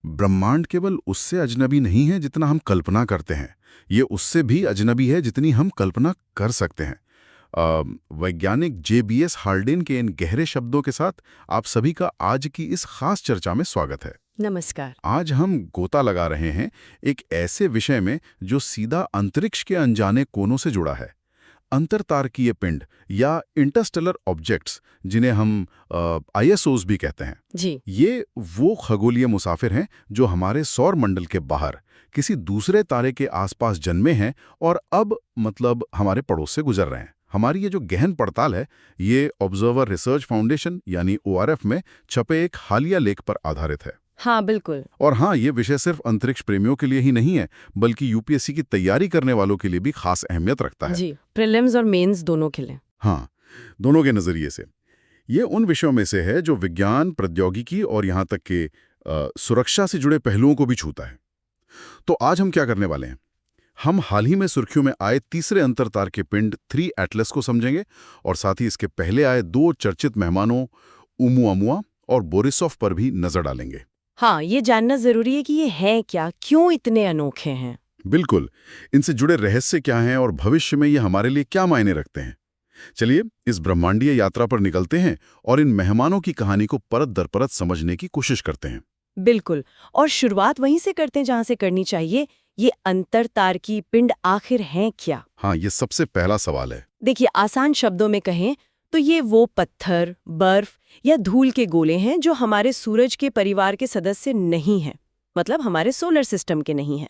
ब्रह्मांड केवल उससे अजनबी नहीं है जितना हम कल्पना करते हैं, ये उससे भी अजनबी है जितनी हम कल्पना कर सकते हैं। वैज्ञानिक जेबीएस हाल्डेन के इन गहरे शब्दों के साथ आप सभी का आज की इस खास चर्चा में स्वागत है। नमस्कार। आज हम गोता लगा रहे हैं एक ऐसे विषय में जो सीधा अंतरिक्ष के अनजाने कोनों से जुड़ा है। अंतरतारकीय पिंड या इंटरस्टेलर ऑब्जेक्ट्स, जिन्हें हम आईएसओज भी कहते हैं जी। ये वो खगोलीय मुसाफिर हैं जो हमारे सौर मंडल के बाहर किसी दूसरे तारे के आसपास जन्मे हैं और अब मतलब हमारे पड़ोस से गुजर रहे हैं। हमारी ये जो गहन पड़ताल है ये ऑब्जर्वर रिसर्च फाउंडेशन यानी ओआरएफ में छपे एक हालिया लेख पर आधारित है। हाँ, बिल्कुल। और हाँ, ये विषय सिर्फ अंतरिक्ष प्रेमियों के लिए ही नहीं है, बल्कि यूपीएससी की तैयारी करने वालों के लिए भी खास अहमियत रखता है। जी, प्रीलिम्स और मेंस दोनों के लिए। हाँ, दोनों के नजरिए से ये उन विषयों में से है जो विज्ञान, प्रौद्योगिकी और यहाँ तक कि सुरक्षा से जुड़े पहलुओं को भी छूता है। तो आज हम क्या करने वाले हैं? हम हाल ही में सुर्खियों में आए तीसरे अंतरतार के पिंड 3 एटलस को समझेंगे और साथ ही इसके पहले आए 2 चर्चित मेहमानों ओumuamua और बोरिसोव पर भी नजर डालेंगे। हाँ, ये जानना जरूरी है कि ये है क्या, क्यों इतने अनोखे हैं। बिल्कुल, इनसे जुड़े रहस्य क्या हैं और भविष्य में ये हमारे लिए क्या मायने रखते हैं। चलिए इस ब्रह्मांडीय यात्रा पर निकलते हैं और इन मेहमानों की कहानी को परत दर परत समझने की कोशिश करते हैं। बिल्कुल, और शुरुआत वहीं से करते हैं जहाँ से करनी चाहिए। ये अंतरतारकीय पिंड आखिर हैं क्या? हाँ, ये सबसे पहला सवाल है। देखिए, आसान शब्दों में कहें तो ये वो पत्थर, बर्फ या धूल के गोले हैं जो हमारे सूरज के परिवार के सदस्य नहीं हैं, मतलब हमारे सोलर सिस्टम के नहीं हैं।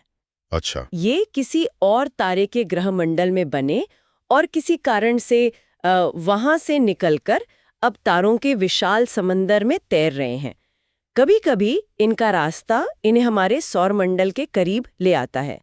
अच्छा। ये किसी और तारे के ग्रह मंडल में बने और किसी कारण से वहां से निकलकर अब तारों के विशाल समंदर में तैर रहे हैं। कभी-कभी इनका रास्ता इन्हें हमारे सौर मंडल के करीब ले आता है।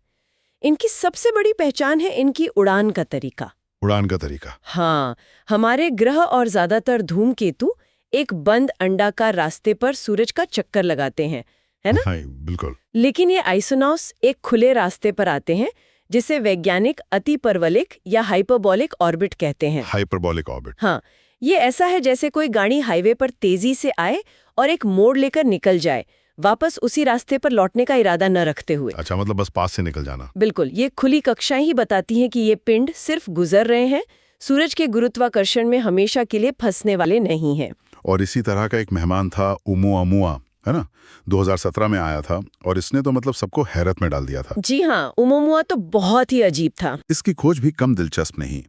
इनकी सबसे बड़ी पहचान है इनकी उड़ान का तरीका। उड़ान का तरीका? हाँ, हमारे ग्रह और ज्यादातर धूमकेतु एक बंद अंडाकार रास्ते पर सूरज का चक्कर लगाते हैं, है ना? हाँ, बिल्कुल। लेकिन ये आइसोनॉस एक खुले रास्ते पर आते हैं जिसे वैज्ञानिक अतिपरवलिक या हाइपरबोलिक ऑर्बिट कहते हैं। Hyperbolic orbit. हाँ, ये ऐसा है जैसे कोई गाड़ी हाईवे पर तेजी से आए और एक मोड़ लेकर निकल जाए, वापस उसी रास्ते पर लौटने का इरादा न रखते हुए। अच्छा, मतलब बस पास से निकल जाना। बिल्कुल, ये खुली कक्षाएं ही बताती हैं कि ये पिंड सिर्फ गुजर रहे हैं, सूरज के गुरुत्वाकर्षण में हमेशा के लिए फंसने वाले नहीं हैं। और इसी तरह का एक मेहमान था ओumuamua, है ना? 2017 में आया था और इसने तो मतलब सबको हैरत में डाल दिया था। जी हाँ, ओumuamua तो बहुत ही अजीब था। इसकी खोज भी कम दिलचस्प नहीं।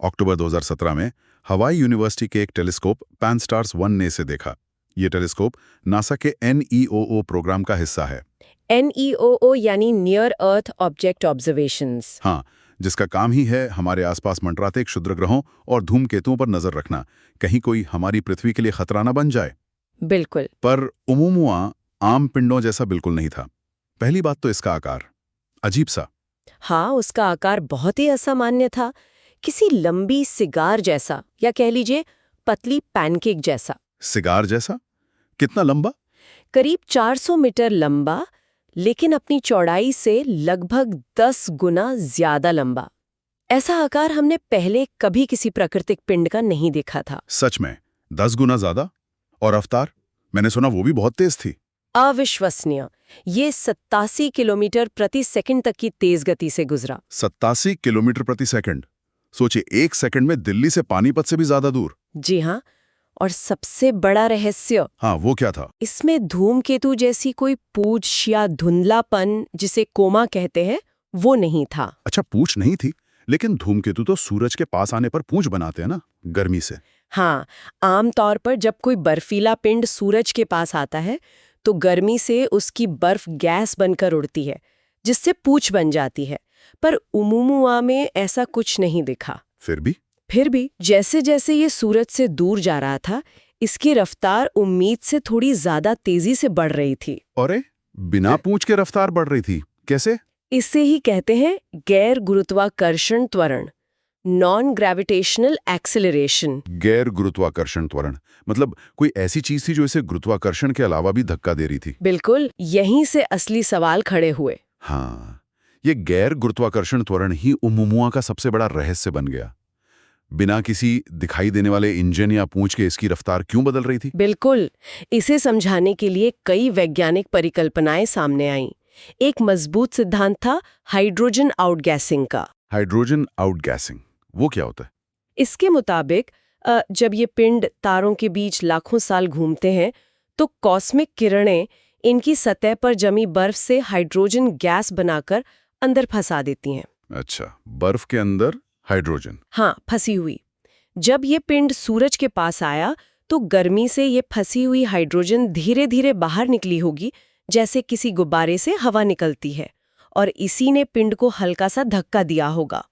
अक्टूबर 2017 में हवाई यूनिवर्सिटी के एक टेलीस्कोप PanSTARRS-1 ने इसे देखा। ये टेलीस्कोप नासा के NEOO प्रोग्राम का हिस्सा है। NEOO यानी नियर अर्थ ऑब्जेक्ट ऑब्जर्वेशंस। हाँ, जिसका काम ही है हमारे आसपास मंडराते क्षुद्र ग्रहों और धूमकेतुओं पर नजर रखना, कहीं कोई हमारी पृथ्वी के लिए खतरा न बन जाए। बिल्कुल। पर ओumuamua आम पिंडों जैसा बिल्कुल नहीं था। पहली बात तो इसका आकार अजीब सा। हाँ, उसका आकार बहुत ही असामान्य था, किसी लंबी सिगार जैसा या कह लीजिए पतली पैनकेक जैसा। सिगार जैसा? कितना लंबा? करीब 400 मीटर लंबा, लेकिन अपनी चौड़ाई से लगभग 10 गुना ज्यादा लंबा। ऐसा आकार हमने पहले कभी किसी प्राकृतिक पिंड का नहीं देखा था। सच में 10 गुना ज्यादा? और रफ्तार? मैंने सुना वो भी बहुत तेज थी। अविश्वसनीय। ये 87 किलोमीटर प्रति सेकंड तक की तेज गति से गुजरा। 87 किलोमीटर प्रति सेकंड? सोचिए, 1 सेकंड में दिल्ली से पानीपत से भी ज्यादा दूर। जी हाँ, और सबसे बड़ा रहस्य। हाँ, वो क्या था? इसमें धूमकेतु जैसी कोई पूछ या धुंधलापन, जिसे कोमा कहते हैं, वो नहीं था। अच्छा, पूंछ नहीं थी? लेकिन धूमकेतु तो सूरज के पास आने पर पूंछ बनाते हैं ना, गर्मी से। हाँ, आमतौर पर जब कोई बर्फीला पिंड सूरज के पास आता है तो गर्मी से उसकी बर्फ गैस बनकर उड़ती है, जिससे पूंछ बन जाती है। पर ओumuamua में ऐसा कुछ नहीं दिखा। फिर भी जैसे जैसे ये सूरज से दूर जा रहा था, इसकी रफ्तार उम्मीद से थोड़ी ज्यादा तेजी से बढ़ रही थी। अरे, बिना पूंछ के रफ्तार बढ़ रही थी? कैसे? इसे ही कहते हैं गैर गुरुत्वाकर्षण त्वरण, नॉन ग्रेविटेशनल एक्सेलरेशन। गैर गुरुत्वाकर्षण त्वरण मतलब कोई ऐसी चीज थी जो इसे गुरुत्वाकर्षण के अलावा भी धक्का दे रही थी। बिल्कुल, यहीं से असली सवाल खड़े हुए। हाँ, ये गैर गुरुत्वाकर्षण त्वरण ही ओumuamua का सबसे बड़ा रहस्य बन गया। बिना किसी दिखाई देने वाले इंजन या पूंछ के इसकी रफ्तार क्यों बदल रही थी? बिल्कुल। इसे समझाने के लिए कई वैज्ञानिक परिकल्पनाएं सामने आईं। एक मजबूत सिद्धांत था हाइड्रोजन आउटगैसिंग का। हाइड्रोजन आउटगैसिंग, वो क्या होता है? इसके मुताबिक जब ये पिंड तारों के बीच लाखों साल घूमते हैं तो कॉस्मिक किरणें इनकी सतह पर जमी बर्फ से हाइड्रोजन गैस बनाकर अंदर फंसा देती हैं। अच्छा, बर्फ के अंदर हाइड्रोजन। हाँ, फंसी हुई। जब ये पिंड सूरज के पास आया तो गर्मी से ये फंसी हुई हाइड्रोजन धीरे धीरे बाहर निकली होगी, जैसे किसी गुब्बारे से हवा निकलती है, और इसी ने पिंड को हल्का सा धक्का दिया होगा।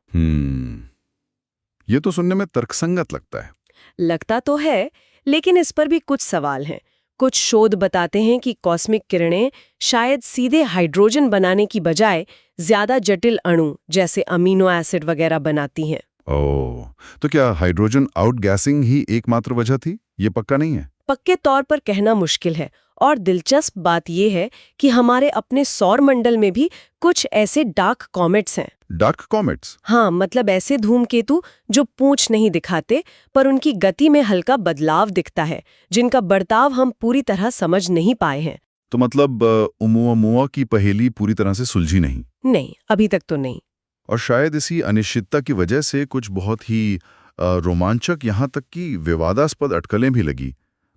ये तो सुनने में तर्कसंगत लगता है। लगता तो है, लेकिन इस पर भी कुछ सवाल हैं। कुछ शोध बताते हैं कि कॉस्मिक किरणें शायद सीधे हाइड्रोजन बनाने की बजाय ज्यादा जटिल अणु जैसे अमीनो एसिड वगैरह बनाती हैं। ओह, तो क्या हाइड्रोजन आउटगैसिंग ही एकमात्र वजह थी? ये पक्का नहीं है। पक्के तौर पर कहना मुश्किल है, और दिलचस्प बात यह है कि हमारे अपने सौर मंडल में भी कुछ ऐसे डार्क कॉमेट्स हैं। Dark comets? हाँ, मतलब ऐसे धूमकेतु जो पूंछ नहीं दिखाते पर उनकी गति में हल्का बदलाव दिखता है, जिनका बर्ताव हम पूरी तरह समझ नहीं पाए हैं। तो मतलब ओमुआमुआ की पहेली पूरी तरह से सुलझी नहीं? नहीं, अभी तक तो नहीं। और शायद इसी अनिश्चितता की वजह से कुछ बहुत ही रोमांचक, यहाँ तक कि विवादास्पद अटकलें भी लगी।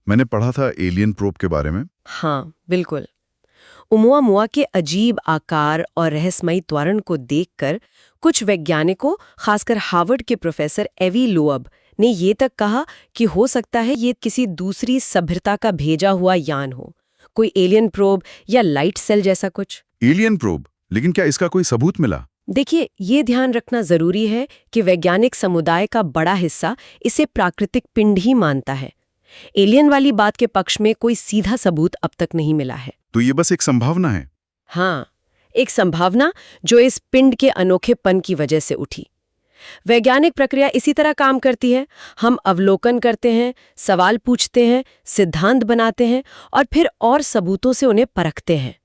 मैंने पढ़ा था एलियन प्रोब के बारे में। हाँ, बिल्कुल। ओमुआमुआ के अजीब आकार और रहस्यमयी त्वरण को देखकर कुछ वैज्ञानिकों, खासकर हार्वर्ड के प्रोफेसर एवी लोअब, ने ये तक कहा कि हो सकता है ये किसी दूसरी सभ्यता का भेजा हुआ यान हो, कोई एलियन प्रोब या लाइट सेल जैसा कुछ। Alien probe? लेकिन क्या इसका कोई सबूत मिला? देखिए, ये ध्यान रखना जरूरी है कि वैज्ञानिक समुदाय का बड़ा हिस्सा इसे प्राकृतिक पिंड ही मानता है। एलियन वाली बात के पक्ष में कोई सीधा सबूत अब तक नहीं मिला है। तो ये बस एक संभावना है? हाँ, एक संभावना जो इस पिंड के अनोखेपन की वजह से उठी। वैज्ञानिक प्रक्रिया इसी तरह काम करती है। हम अवलोकन करते हैं, सवाल पूछते हैं, सिद्धांत बनाते हैं और फिर और सबूतों से उन्हें परखते हैं।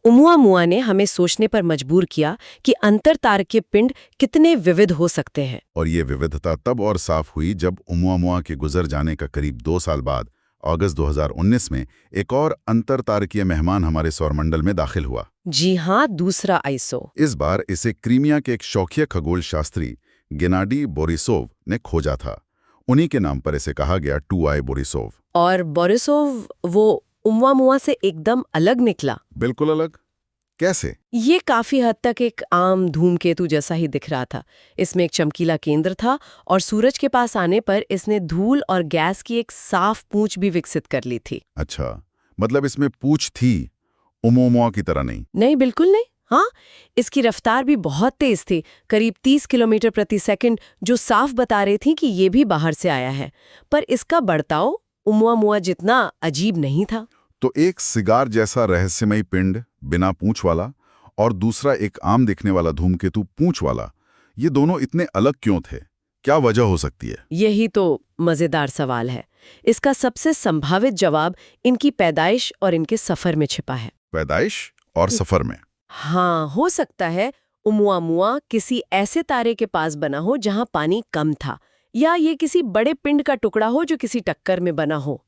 ओमुआमुआ ने हमें सोचने पर मजबूर किया कि अंतरतारकीय पिंड कितने विविध हो सकते हैं। और ये विविधता तब और साफ हुई जब ओमुआमुआ के गुजर जाने का करीब 2 साल बाद अगस्त 2019 में एक और अंतरतारकीय मेहमान हमारे सौरमंडल में दाखिल हुआ। जी हाँ, दूसरा आइसो। इस बार इसे क्रीमिया के एक शौकिया खगोल शास्त्री गेनाडी बोरिसोव ने खोजा था। उन्हीं के नाम पर इसे कहा गया 2I बोरिसोव। और बोरिसोव वो ओमुआमुआ से एकदम अलग निकला। बिल्कुल अलग? कैसे? ये काफी हद तक एक आम धूमकेतु जैसा ही दिख रहा था। इसमें एक चमकीला केंद्र था और सूरज के पास आने पर इसने धूल और गैस की एक साफ पूंछ भी विकसित कर ली थी। अच्छा, मतलब इसमें पूंछ थी, ओमुआमुआ की तरह नहीं? नहीं, बिल्कुल नहीं। हाँ, इसकी रफ्तार भी बहुत तेज थी, करीब 30 किलोमीटर प्रति सेकंड, जो साफ बता रही थी कि ये भी बाहर से आया है। पर इसका बर्ताव ओमुआमुआ जितना अजीब नहीं था। तो एक सिगार जैसा रहस्यमयी पिंड बिना पूंछ वाला और दूसरा एक आम दिखने वाला धूमकेतु पूंछ वाला, ये दोनों इतने अलग क्यों थे? क्या वजह हो सकती है? यही तो मजेदार सवाल है। इसका सबसे संभावित जवाब इनकी पैदाइश और इनके सफर में छिपा है। पैदाइश और सफर में? हाँ, हो सकता है ओमुआमुआ किसी ऐसे तारे के पास बना हो जहां पानी कम था, या ये किसी बड़े पिंड का टुकड़ा हो जो किसी टक्कर में बना हो।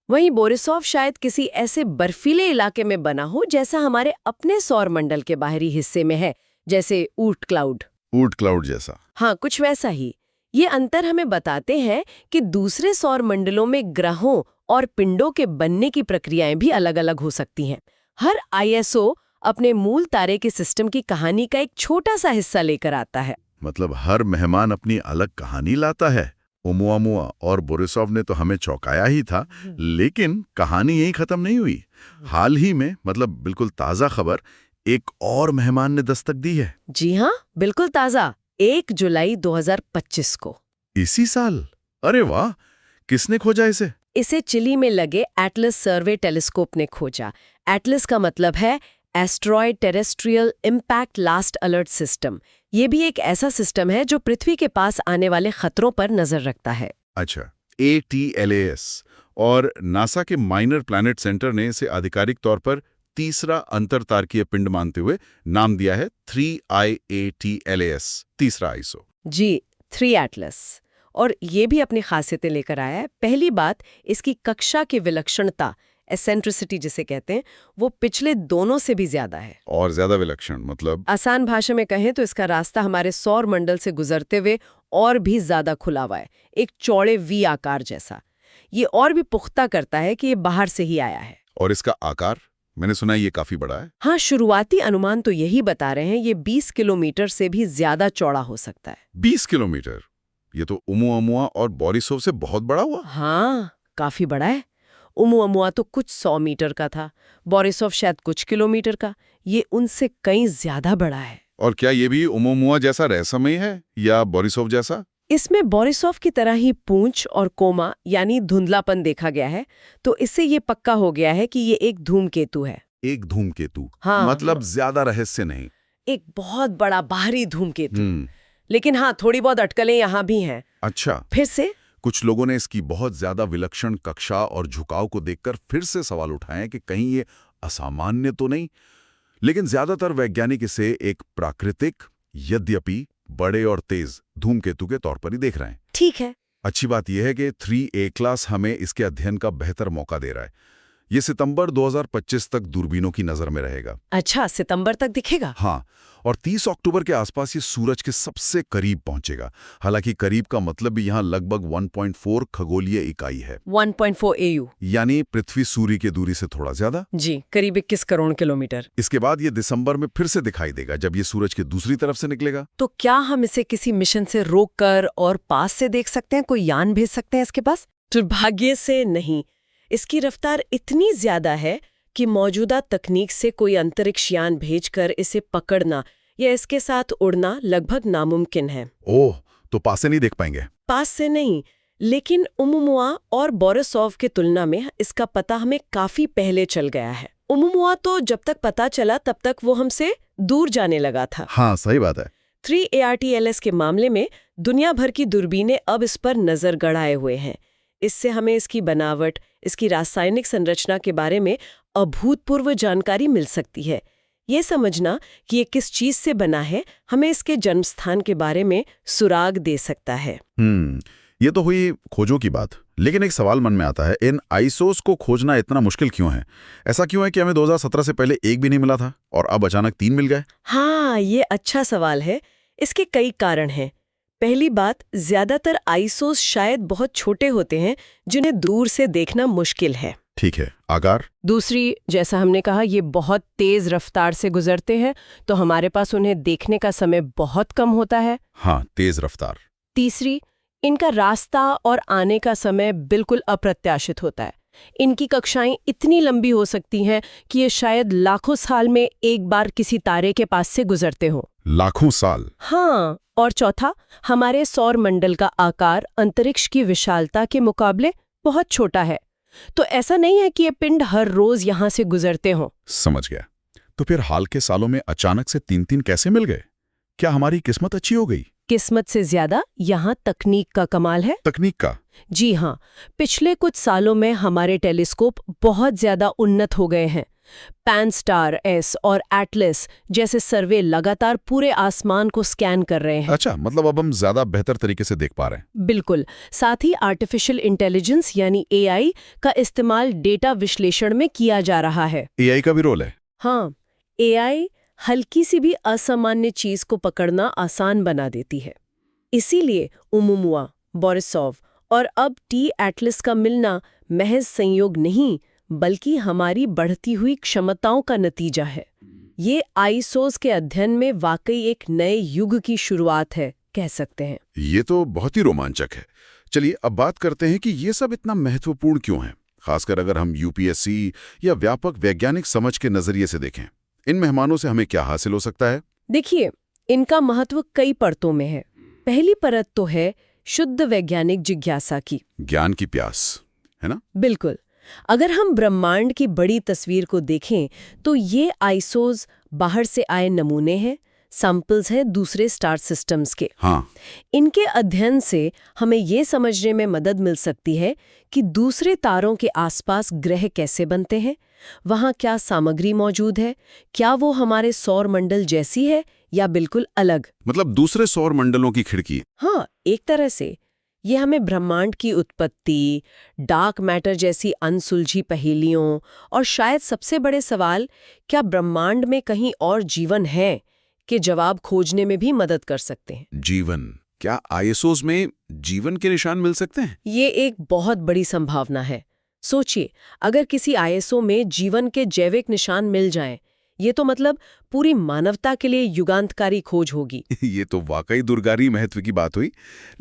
वहीं बोरिसोव शायद किसी ऐसे बर्फीले इलाके में बना हो जैसा हमारे अपने सौर मंडल के बाहरी हिस्से में है, जैसे ऊर्ट क्लाउड। ऊर्ट क्लाउड जैसा? हाँ, कुछ वैसा ही। ये अंतर हमें बताते हैं कि दूसरे सौर मंडलों में ग्रहों और पिंडों के बनने की प्रक्रियाएं भी अलग-अलग हो सकती हैं। हर आईएसओ अपने मूल तारे के सिस्टम की कहानी का एक छोटा सा हिस्सा लेकर आता है। मतलब हर मेहमान अपनी अलग कहानी लाता है। ओमुआमुआ और बोरिसोव ने तो हमें चौंकाया ही था, लेकिन कहानी यही खत्म नहीं हुई। हाल ही में, मतलब बिल्कुल ताज़ा खबर, एक और मेहमान ने दस्तक दी है। जी हाँ, बिल्कुल ताज़ा, 1 जुलाई 2025 को। इसी साल? अरे वाह! किसने खोजा इसे? इसे चिली में लगे एटलस सर्वे टेलीस्कोप ने खोजा। एटलस का मतलब है asteroid terrestrial impact last alert system. ये भी एक ऐसा सिस्टम है जो पृथ्वी के पास आने वाले खतरों पर नजर रखता है। अच्छा, ATLAS। और नासा के माइनर प्लैनेट सेंटर ने इसे आधिकारिक तौर पर तीसरा अंतरतारकीय पिंड मानते हुए नाम दिया है 3I ATLAS, तीसरा आइसो। जी, 3 एटलस। और ये भी अपनी खासियतें लेकर आया है। पहली बात, इसकी कक्षा की विलक्षणता, एसेंट्रिसिटी जिसे कहते हैं, वो पिछले दोनों से भी ज्यादा है। और ज्यादा विलक्षण मतलब? आसान भाषा में कहें तो इसका रास्ता हमारे सौर मंडल से गुजरते हुए और भी ज्यादा खुला हुआ है, एक चौड़े वी आकार जैसा। ये और भी पुख्ता करता है कि ये बाहर से ही आया है। और इसका आकार? मैंने सुना है ये काफी बड़ा है। हाँ, शुरुआती अनुमान तो यही बता रहे हैं, ये 20 किलोमीटर से भी ज्यादा चौड़ा हो सकता है। 20 किलोमीटर? ये तो ओumuamua और बोरिसोव से बहुत बड़ा हुआ। हाँ, काफी बड़ा है। ओumuamua तो कुछ 100 मीटर का था, बोरिसोव शायद कुछ किलोमीटर का। ये उनसे कहीं ज्यादा बड़ा है। और क्या ये भी ओumuamua जैसा रहस्यमय है या बोरिसोव जैसा? इसमें बोरिसोव की तरह ही पूंछ और कोमा यानी धुंधलापन देखा गया है, तो इससे ये पक्का हो गया है कि ये एक धूमकेतु है। एक धूमकेतु? हाँ, मतलब ज्यादा रहस्य नहीं। एक बहुत बड़ा बाहरी धूमकेतु। लेकिन हाँ, थोड़ी बहुत अटकलें यहाँ भी हैं। अच्छा। फिर से कुछ लोगों ने इसकी बहुत ज्यादा विलक्षण कक्षा और झुकाव को देखकर फिर से सवाल उठाए कि कहीं ये असामान्य तो नहीं। लेकिन ज्यादातर वैज्ञानिक इसे एक प्राकृतिक, यद्यपि बड़े और तेज धूमकेतु के तौर पर ही देख रहे हैं। ठीक है। अच्छी बात यह है कि 3A क्लास हमें इसके अध्ययन का बेहतर मौका दे रहा है। ये सितंबर 2025 तक दूरबीनों की नजर में रहेगा। अच्छा, सितंबर तक दिखेगा? हाँ, और 30 अक्टूबर के आसपास ये सूरज के सबसे करीब पहुंचेगा। हालांकि करीब का मतलब भी यहाँ लगभग 1.4 खगोलीय इकाई है। 1.4 AU यानी पृथ्वी सूर्य की दूरी से थोड़ा ज्यादा। जी, करीब 21 करोड़ किलोमीटर। इसके बाद ये दिसंबर में फिर से दिखाई देगा, जब ये सूरज की दूसरी तरफ से निकलेगा। तो क्या हम इसे किसी मिशन से रोककर और पास से देख सकते हैं? कोई यान भेज सकते हैं इसके पास? दुर्भाग्य से नहीं। इसकी रफ्तार इतनी ज्यादा है कि मौजूदा तकनीक से कोई अंतरिक्ष यान भेजकर इसे पकड़ना या इसके साथ उड़ना लगभग नामुमकिन है। ओह, तो पास से नहीं देख पाएंगे? पास से नहीं, लेकिन ओumuamua और बोरिसोव की तुलना में इसका पता हमें काफी पहले चल गया है। ओumuamua तो जब तक पता चला तब तक वो हमसे दूर जाने लगा था। हाँ, सही बात है। 3ARTLS के मामले में दुनिया भर की दूरबीनें अब इस पर नजर गड़ाए हुए हैं। इससे हमें इसकी बनावट, इसकी रासायनिक संरचना के बारे में अभूतपूर्व जानकारी मिल सकती है। ये समझना कि ये किस चीज से बना है हमें इसके जन्मस्थान के बारे में सुराग दे सकता है। ये तो हुई खोजों की बात। लेकिन एक सवाल मन में आता है, इन आइसोस को खोजना इतना मुश्किल क्यों है? ऐसा क्यों है कि हमें 2017 से पहले एक भी नहीं मिला था और अब अचानक 3 मिल गए? हाँ, ये अच्छा सवाल है। इसके कई कारण हैं। पहली बात, ज्यादातर आइसोस शायद बहुत छोटे होते हैं जिन्हें दूर से देखना मुश्किल है। ठीक है, आकार? दूसरी, जैसा हमने कहा, ये बहुत तेज रफ्तार से गुजरते हैं, तो हमारे पास उन्हें देखने का समय बहुत कम होता है। हाँ, तेज रफ्तार। तीसरी, इनका रास्ता और आने का समय बिल्कुल अप्रत्याशित होता है। इनकी कक्षाएं इतनी लंबी हो सकती हैं कि ये शायद लाखों साल में एक बार किसी तारे के पास से गुजरते हों। लाखों साल? हाँ। और चौथा, हमारे सौर मंडल का आकार अंतरिक्ष की विशालता के मुकाबले बहुत छोटा है, तो ऐसा नहीं है कि ये पिंड हर रोज यहाँ से गुजरते हों। समझ गया। तो फिर हाल के सालों में अचानक से 3 कैसे मिल गए? क्या हमारी किस्मत अच्छी हो गई? किस्मत से ज्यादा यहाँ तकनीक का कमाल है। तकनीक का? जी हाँ, पिछले कुछ सालों में हमारे टेलीस्कोप बहुत ज्यादा उन्नत हो गए हैं। PanStar-S और एटलस जैसे सर्वे लगातार पूरे आसमान को स्कैन कर रहे हैं। अच्छा, मतलब अब हम ज्यादा बेहतर तरीके से देख पा रहे हैं। बिल्कुल। साथ ही आर्टिफिशियल इंटेलिजेंस यानी AI का इस्तेमाल डेटा विश्लेषण में किया जा रहा है। AI का भी रोल है? हाँ, AI हल्की सी भी असामान्य चीज को पकड़ना आसान बना देती है। इसीलिए ओumuamua, बोरिसोव और अब T-ATLAS का मिलना महज संयोग नहीं, बल्कि हमारी बढ़ती हुई क्षमताओं का नतीजा है। ये आइसोस के अध्ययन में वाकई एक नए युग की शुरुआत है, कह सकते हैं। ये तो बहुत ही रोमांचक है। चलिए अब बात करते हैं कि ये सब इतना महत्वपूर्ण क्यों है, खासकर अगर हम UPSC या व्यापक वैज्ञानिक समझ के नजरिए से देखें। इन मेहमानों से हमें क्या हासिल हो सकता है? देखिए, इनका महत्व कई परतों में है। पहली परत तो है शुद्ध वैज्ञानिक जिज्ञासा की। ज्ञान की प्यास, है ना? बिल्कुल। अगर हम ब्रह्मांड की बड़ी तस्वीर को देखें तो ये आइसोस बाहर से आए नमूने हैं, सैंपल्स हैं दूसरे स्टार सिस्टम्स के। हाँ। इनके अध्ययन से हमें ये समझने में मदद मिल सकती है कि दूसरे तारों के आसपास ग्रह कैसे बनते हैं, वहाँ क्या सामग्री मौजूद है, क्या वो हमारे सौर मंडल जैसी है या बिल्कुल अलग। मतलब दूसरे सौर मंडलों की खिड़की। हाँ, एक तरह से ये हमें ब्रह्मांड की उत्पत्ति, डार्क मैटर जैसी अनसुलझी पहेलियों और शायद सबसे बड़े सवाल, क्या ब्रह्मांड में कहीं और जीवन है, के जवाब खोजने में भी मदद कर सकते हैं। जीवन, क्या आईएसओज में जीवन के निशान मिल सकते हैं? ये एक बहुत बड़ी संभावना है। सोचिए, अगर किसी आईएसओ में जीवन के जैविक निशान मिल जाएं, ये तो मतलब पूरी मानवता के लिए युगांतकारी खोज होगी। ये तो वाकई दुर्गारी महत्व की बात हुई।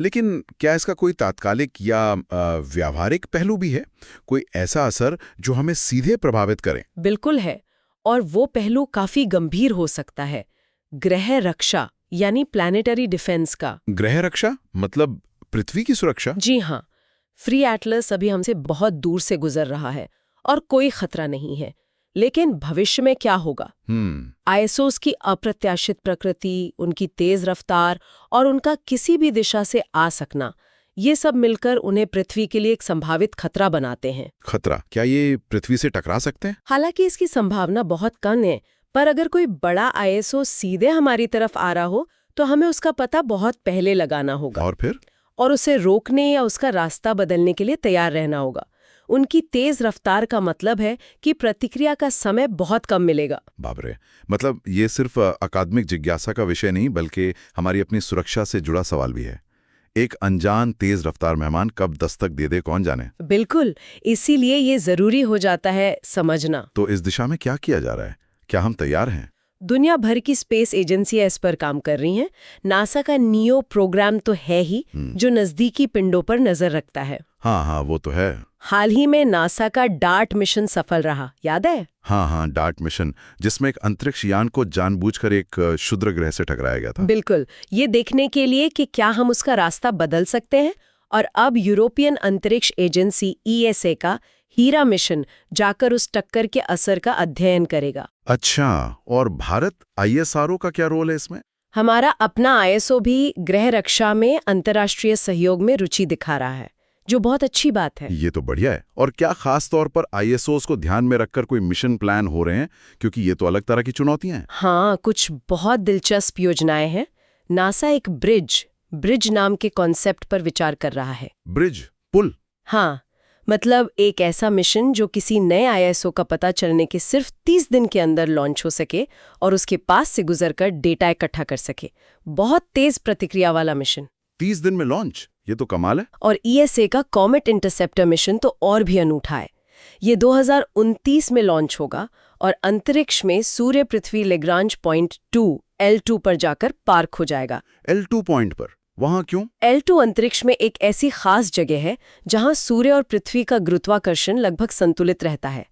लेकिन क्या इसका कोई तात्कालिक या व्यावहारिक पहलू भी है? कोई ऐसा असर जो हमें सीधे प्रभावित करे? बिल्कुल है, और वो पहलू काफी गंभीर हो सकता है। ग्रह रक्षा यानी प्लैनेटरी डिफेंस का। ग्रह रक्षा मतलब पृथ्वी की सुरक्षा? जी हाँ, फ्री एटलस अभी हमसे बहुत दूर से गुजर रहा है और कोई खतरा नहीं है। लेकिन भविष्य में क्या होगा? आईएसओस की अप्रत्याशित प्रकृति, उनकी तेज रफ्तार और उनका किसी भी दिशा से आ सकना, ये सब मिलकर उन्हें पृथ्वी के लिए एक संभावित खतरा बनाते हैं। खतरा? क्या ये पृथ्वी से टकरा सकते हैं? हालांकि इसकी संभावना बहुत कम है, पर अगर कोई बड़ा आईएसओ सीधे हमारी तरफ आ रहा हो तो हमें उसका पता बहुत पहले लगाना होगा। और फिर? और उसे रोकने या उसका रास्ता बदलने के लिए तैयार रहना होगा। उनकी तेज रफ्तार का मतलब है कि प्रतिक्रिया का समय बहुत कम मिलेगा। बाप रे, मतलब ये सिर्फ अकादमिक जिज्ञासा का विषय नहीं बल्कि हमारी अपनी सुरक्षा से जुड़ा सवाल भी है। एक अनजान तेज रफ्तार मेहमान कब दस्तक दे दे कौन जाने। बिल्कुल, इसीलिए ये जरूरी हो जाता है समझना। तो इस दिशा में क्या किया जा रहा है? क्या हम तैयार हैं? दुनिया भर की स्पेस एजेंसियां इस पर काम कर रही हैं। नासा का नियो प्रोग्राम तो है ही, जो नजदीकी पिंडों पर नजर रखता है। हाँ, वो तो है। हाल ही में नासा का डार्ट मिशन सफल रहा, याद है? हाँ, डार्ट मिशन, जिसमें एक अंतरिक्ष यान को जानबूझकर एक क्षुद्र ग्रह से टकराया गया था। बिल्कुल, ये देखने के लिए कि क्या हम उसका रास्ता बदल सकते हैं। और अब यूरोपियन अंतरिक्ष एजेंसी ESA का हीरा मिशन जाकर उस टक्कर के असर का अध्ययन करेगा। अच्छा, और भारत ISRO का क्या रोल है इसमें? हमारा अपना ISO भी ग्रह रक्षा में अंतर्राष्ट्रीय सहयोग में रुचि दिखा रहा है, जो बहुत अच्छी बात है। ये तो बढ़िया है। और क्या खास तौर पर ISOs को ध्यान में रखकर कोई मिशन प्लान हो रहे हैं? क्योंकि ये तो अलग तरह की चुनौतियां हैं। हाँ, कुछ बहुत दिलचस्प योजनाएं हैं। नासा एक ब्रिज नाम के कॉन्सेप्ट पर विचार कर रहा है। ब्रिज? पुल? हाँ, मतलब एक ऐसा मिशन जो किसी नए ISO का पता चलने के सिर्फ 30 दिन के अंदर लॉन्च हो सके और उसके पास से गुजरकर डेटा इकट्ठा कर सके। बहुत तेज प्रतिक्रिया वाला मिशन। 30 दिन में लॉन्च? ये तो कमाल है। और ESA का कॉमेट इंटरसेप्टर मिशन तो और भी अनूठा है। ये 2029 में लॉन्च होगा और अंतरिक्ष में सूर्य पृथ्वी लेग्रांज पॉइंट 2 L2 पर जाकर पार्क हो जाएगा। L2 पॉइंट पर? वहां क्यों? L2 अंतरिक्ष में एक ऐसी खास जगह है जहां सूर्य और पृथ्वी का गुरुत्वाकर्षण लगभग संतुलित रहता है,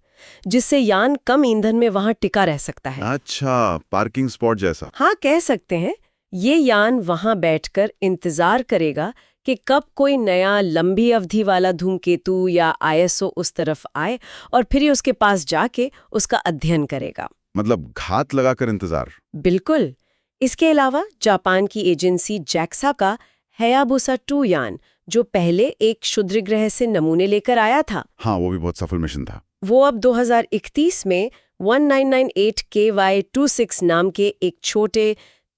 जिससे यान कम ईंधन में वहां टिका रह सकता है। अच्छा, पार्किंग स्पॉट जैसा। हाँ, कह सकते हैं। ये यान वहां बैठकर इंतजार करेगा कि कब कोई नया लंबी अवधि वाला धूमकेतु या ISO उस तरफ आए और फिर ही उसके पास जाके उसका अध्ययन करेगा। मतलब घात लगाकर इंतजार। बिल्कुल। इसके अलावा जापान की एजेंसी JAXA का हयाबुसा 2 यान, जो पहले एक क्षुद्र ग्रह से नमूने लेकर आया था, हाँ, वो भी बहुत सफल मिशन था। वो अब 2031 में 1998 KY26 नाम के एक छोटे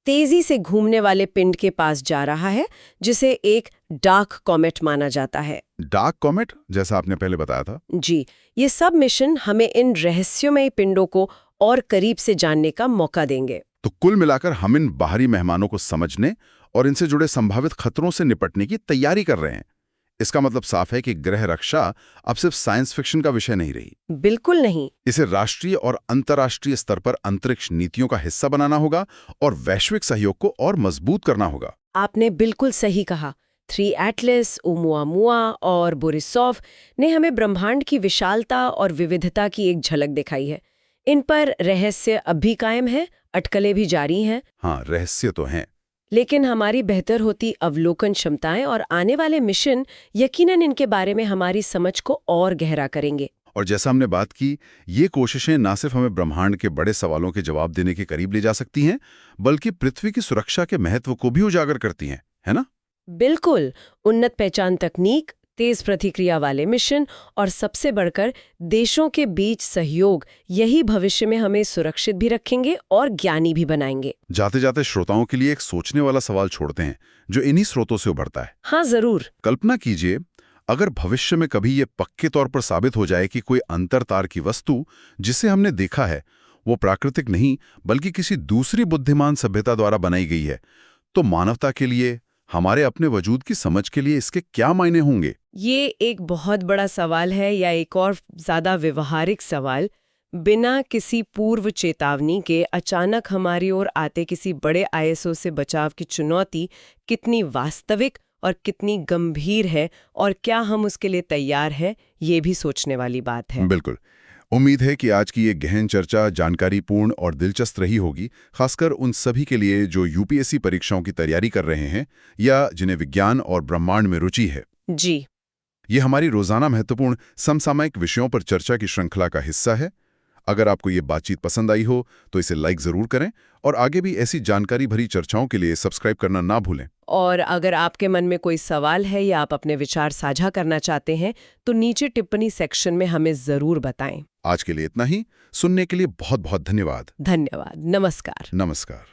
तेजी से घूमने वाले पिंड के पास जा रहा है, जिसे एक डार्क कॉमेट माना जाता है। डार्क कॉमेट, जैसा आपने पहले बताया था। जी, ये सब मिशन हमें इन रहस्यमय पिंडों को और करीब से जानने का मौका देंगे। तो कुल मिलाकर हम इन बाहरी मेहमानों को समझने और इनसे जुड़े संभावित खतरों से निपटने की तैयारी कर रहे हैं। इसका मतलब साफ है कि ग्रह रक्षा अब सिर्फ साइंस फिक्शन का विषय नहीं रही। बिल्कुल नहीं। इसे राष्ट्रीय और अंतर्राष्ट्रीय स्तर पर अंतरिक्ष नीतियों का हिस्सा बनाना होगा और वैश्विक सहयोग को और मजबूत करना होगा। आपने बिल्कुल सही कहा। 3 एटलस, ओमुआमुआ और बोरिसोव ने हमें ब्रह्मांड की विशालता और विविधता की एक झलक दिखाई है। इन पर रहस्य अब भी कायम है, अटकलें भी जारी हैं। हाँ, रहस्य तो हैं। लेकिन हमारी बेहतर होती अवलोकन क्षमताएं और आने वाले मिशन यकीनन इनके बारे में हमारी समझ को और गहरा करेंगे। और जैसा हमने बात की, ये कोशिशें न सिर्फ हमें ब्रह्मांड के बड़े सवालों के जवाब देने के करीब ले जा सकती हैं, बल्कि पृथ्वी की सुरक्षा के महत्व को भी उजागर करती हैं, है ना? बिल्कुल। उन्नत पहचान तकनीक, तेज प्रतिक्रिया वाले मिशन और सबसे बढ़कर देशों के बीच सहयोग, यही भविष्य में हमें सुरक्षित भी रखेंगे और ज्ञानी भी बनाएंगे। जाते जाते श्रोताओं के लिए एक सोचने वाला सवाल छोड़ते हैं जो इन्हीं स्रोतों से उभरता है। हाँ जरूर। कल्पना कीजिए, अगर भविष्य में कभी ये पक्के तौर पर साबित हो जाए कि कोई अंतरतार की वस्तु जिसे हमने देखा है वो प्राकृतिक नहीं बल्कि किसी दूसरी बुद्धिमान सभ्यता द्वारा बनाई गई है, तो मानवता के लिए, हमारे अपने वजूद की समझ के लिए इसके क्या मायने होंगे? ये एक बहुत बड़ा सवाल है, या एक और ज्यादा व्यवहारिक सवाल। बिना किसी पूर्व चेतावनी के अचानक हमारी ओर आते किसी बड़े आईएसओ से बचाव की चुनौती कितनी वास्तविक और कितनी गंभीर है, और क्या हम उसके लिए तैयार हैं, ये भी सोचने वाली बात है। बिल्कुल। उम्मीद है कि आज की ये गहन चर्चा जानकारीपूर्ण और दिलचस्प रही होगी, खासकर उन सभी के लिए जो यूपीएससी परीक्षाओं की तैयारी कर रहे हैं या जिन्हें विज्ञान और ब्रह्मांड में रुचि है। जी। ये हमारी रोजाना महत्वपूर्ण समसामयिक विषयों पर चर्चा की श्रृंखला का हिस्सा है। अगर आपको ये बातचीत पसंद आई हो तो इसे लाइक जरूर करें और आगे भी ऐसी जानकारी भरी चर्चाओं के लिए सब्सक्राइब करना ना भूलें। और अगर आपके मन में कोई सवाल है या आप अपने विचार साझा करना चाहते हैं तो नीचे टिप्पणी सेक्शन में हमें जरूर बताएं। आज के लिए इतना ही। सुनने के लिए बहुत बहुत धन्यवाद। धन्यवाद। नमस्कार। नमस्कार।